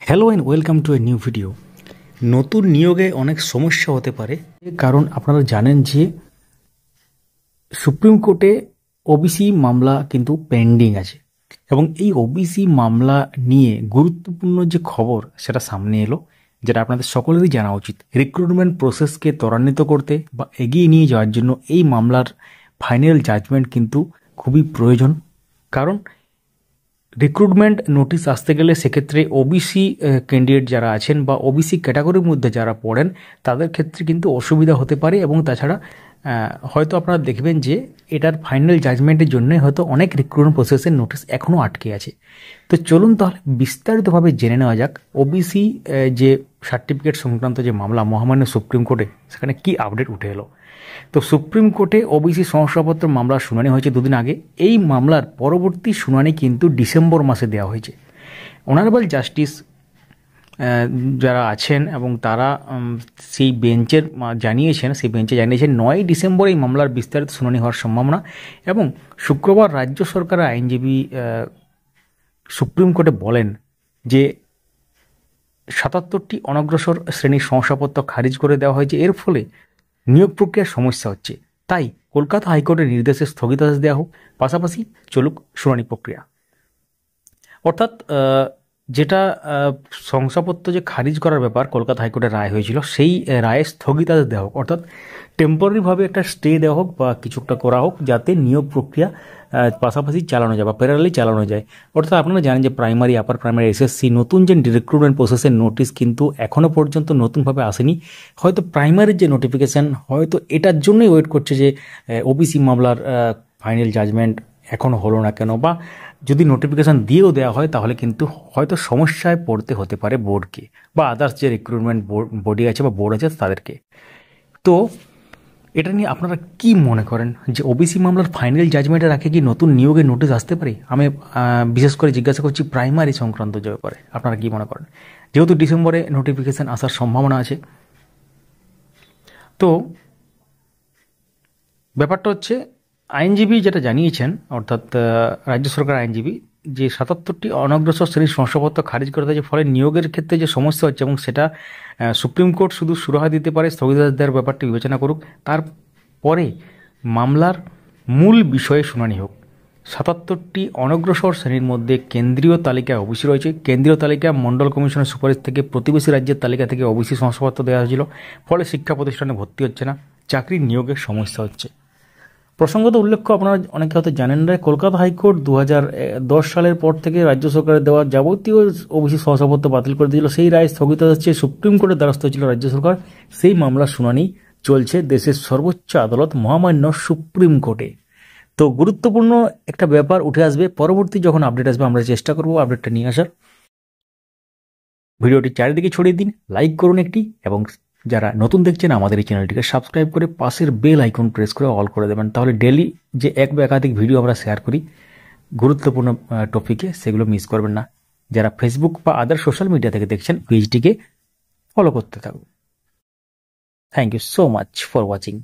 Hello and welcome to a new video. নতুন নিয়োগে অনেক সমস্যা হতে পারে, কারণ আপনারা জানেন যে সুপ্রিম কোর্টে ওবিসি মামলা কিন্তু পেন্ডিং আছে এবং এই ওবিসি মামলা নিয়ে গুরুত্বপূর্ণ যে খবর সেটা সামনে এলো, যেটা আপনাদের সকলেরই জানা উচিত। রিক্রুটমেন্ট প্রসেসকে ত্বরান্বিত করতে বা এগিয়ে নিয়ে যাওয়ার জন্য এই মামলার ফাইনাল জাজমেন্ট কিন্তু খুবই প্রয়োজন। কারণ রিক্রুটমেন্ট নোটিশ আসতে গেলে সেক্ষেত্রে ওবিসি ক্যান্ডিডেট যারা আছেন বা ওবিসি ক্যাটাগরির মধ্যে যারা পড়েন তাদের ক্ষেত্রে কিন্তু অসুবিধা হতে পারে। এবং তাছাড়া হয়তো আপনারা দেখবেন যে এটার ফাইনাল জাজমেন্টের জন্য হয়তো অনেক রিক্রুটমেন্ট প্রসেসের নোটিশ এখনও আটকে আছে। তো চলুন তাহলে বিস্তারিতভাবে জেনে নেওয়া যাক ওবিসি যে সার্টিফিকেট সংক্রান্ত যে মামলা মহামান্য সুপ্রিম কোর্টে, সেখানে কি আপডেট উঠে এলো। তো সুপ্রিম কোর্টে ওবিসি শংসাপত্র মামলার শুনানি হয়েছে দুদিন আগে। এই মামলার পরবর্তী শুনানি কিন্তু ডিসেম্বর মাসে দেওয়া হয়েছে। অনারেবল জাস্টিস যারা আছেন এবং তারা সেই বেঞ্চে জানিয়েছেন 9ই ডিসেম্বর এই মামলার বিস্তারিত শুনানি হওয়ার সম্ভাবনা। এবং শুক্রবার রাজ্য সরকারের আইনজীবী সুপ্রিম কোর্টে বলেন যে 77টি অনগ্রসর শ্রেণীর শংসাপত্র খারিজ করে দেওয়া হয়েছে। এর ফলে নিয়োগ প্রক্রিয়ার সমস্যা হচ্ছে, তাই কলকাতা হাইকোর্টের নির্দেশে স্থগিতাদেশ দেওয়া হোক, পাশাপাশি চলুক শুনানি প্রক্রিয়া। অর্থাৎ যেটা শংসাপত্র যে খারিজ করার ব্যাপার কলকাতা হাইকোর্টের রায় হয়েছিল, সেই রায়ে স্থগিতাদেশ দেওয়া হোক, অর্থাৎ টেম্পোরারিভাবে একটা স্টে দেওয়া হোক বা কিছুটা করা হোক, যাতে নিয়োগ প্রক্রিয়া পাশাপাশি চালানো যায় বা প্যারালালি চালানো যায়। অর্থাৎ আপনারা জানেন যে প্রাইমারি, আপার প্রাইমারি, এসএসসি নতুন যে রিক্রুটমেন্ট প্রসেসের নোটিশ কিন্তু এখনও পর্যন্ত নতুনভাবে আসেনি। হয়তো প্রাইমারির যে নোটিফিকেশান হয়তো এটার জন্যই ওয়েট করছে যে ওবিসি মামলার ফাইনাল জাজমেন্ট এখনও হলো না কেন, বা যদি নোটিফিকেশান দিয়েও দেওয়া হয় তাহলে কিন্তু হয়তো সমস্যায় পড়তে হতে পারে বোর্ডকে বা আদার্স যে রিক্রুটমেন্ট বডি আছে বা বোর্ড আছে তাদেরকে। তো এটা নিয়ে আপনারা কি মনে করেন যে ওবিসি মামলার ফাইনাল জাজমেন্টের আগে কি নতুন নিয়োগের নোটিশ আসতে পারে? আমি বিশেষ করে জিজ্ঞাসা করছি প্রাইমারি সংক্রান্ত যে ব্যাপারে আপনারা কি মনে করেন, যেহেতু ডিসেম্বরে নোটিফিকেশান আসার সম্ভাবনা আছে। তো ব্যাপারটা হচ্ছে আইনজীবী যেটা জানিয়েছেন, অর্থাৎ রাজ্য সরকার আইনজীবী, যে 77টি অনগ্রসর শ্রেণীর শংসাপত্র খারিজ করে দেওয়ার ফলে নিয়োগের ক্ষেত্রে যে সমস্যা হচ্ছে এবং সেটা সুপ্রিম কোর্ট শুধু সুরাহা দিতে পারে, স্থগিতাদেশ দেওয়ার ব্যাপারটি বিবেচনা করুক, তারপরে মামলার মূল বিষয়ে শুনানি হোক। 77টি অনগ্রসর শ্রেণীর মধ্যে কেন্দ্রীয় তালিকায় ওবিসি রয়েছে। কেন্দ্রীয় তালিকা মণ্ডল কমিশনের সুপারিশ থেকে প্রতিবেশী রাজ্যের তালিকা থেকে ওবিসি শংসাপত্র দেওয়া হয়েছিল, ফলে শিক্ষা প্রতিষ্ঠানে ভর্তি হচ্ছে না, চাকরির নিয়োগের সমস্যা হচ্ছে। প্রসঙ্গত উল্লেখ্য, আপনারা অনেকে হয়তো জানেন না, কলকাতা হাইকোর্ট 2010 সালের পর থেকে রাজ্য সরকারের দেওয়া যাবতীয় ওবিসি শংসাপত্র বাতিল করে দিয়েছিল। সেই রায় স্থগিতাদেশ চেয়ে সুপ্রিম কোর্টের দ্বারস্থ হয়েছিল রাজ্য সরকার। সেই মামলার শুনানি চলছে দেশের সর্বোচ্চ আদালত মহামান্য সুপ্রিম কোর্টে। তো গুরুত্বপূর্ণ একটা ব্যাপার উঠে আসবে, পরবর্তী যখন আপডেট আসবে আমরা চেষ্টা করব আপডেটটা নিয়ে আসার। ভিডিওটি চারিদিকে ছড়িয়ে দিন, লাইক করুন একটি, এবং যারা নতুন দেখছেন আমাদের এই চ্যানেলটিকে সাবস্ক্রাইব করে পাশের বেল আইকন প্রেস করে অল করে দেবেন। তাহলে ডেলি যে এক বা একাধিক ভিডিও আমরা শেয়ার করি গুরুত্বপূর্ণ টপিকে, সেগুলো মিস করবেন না। যারা ফেসবুক বা আদার সোশ্যাল মিডিয়া থেকে দেখছেন পেজটিকে ফলো করতে থাকুন। Thank you so much for watching.